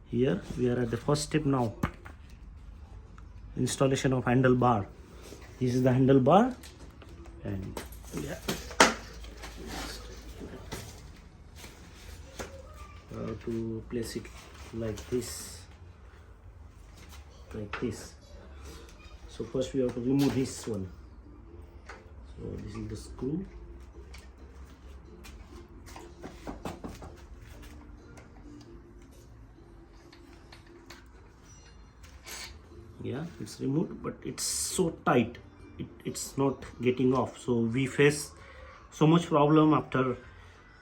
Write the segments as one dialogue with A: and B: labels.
A: Here we are at the first step now. Installation of handlebar. This is the handlebar, and yeah, to place it like this, So first we have to remove this one. So this is the screw. Yeah, it's removed, but it's so tight, it's not getting off. So we face so much problem after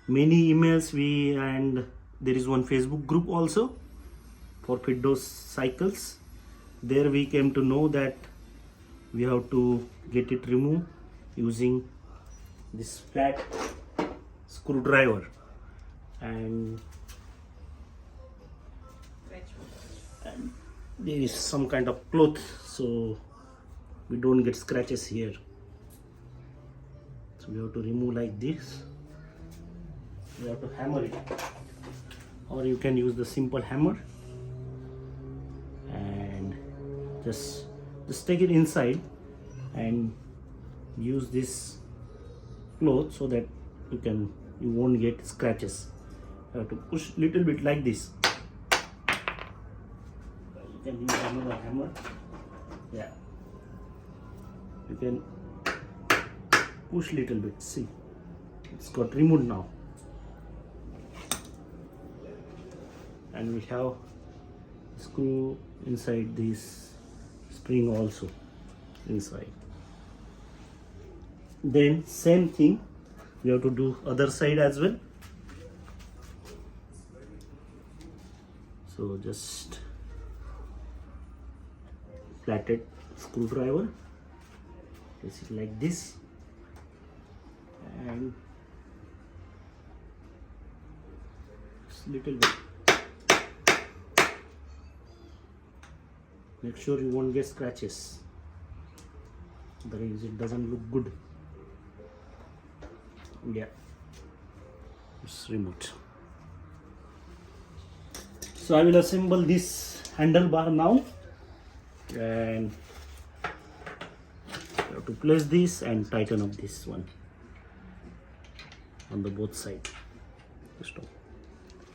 A: many emails. And there is one Facebook group also for Fiiddo cycles. There we came to know that we have to get it removed using this flat screwdriver, and there is some kind of cloth so we don't get scratches here. So we have to remove like this. We have to hammer it, or you can use the simple hammer and just take it inside and use this cloth so that you won't get scratches. You have to push little bit like this. You can use another hammer. Yeah, you can push little bit. See, it's got removed now, and we have screw inside this spring also inside. Then same thing we have to do other side as well. So just flatted screwdriver, place it like this, and just little bit. Make sure you won't get scratches, otherwise it doesn't look good. Yeah, it's removed. So I will assemble this handlebar now, and you have to place this and tighten up this one on the both side. Stop.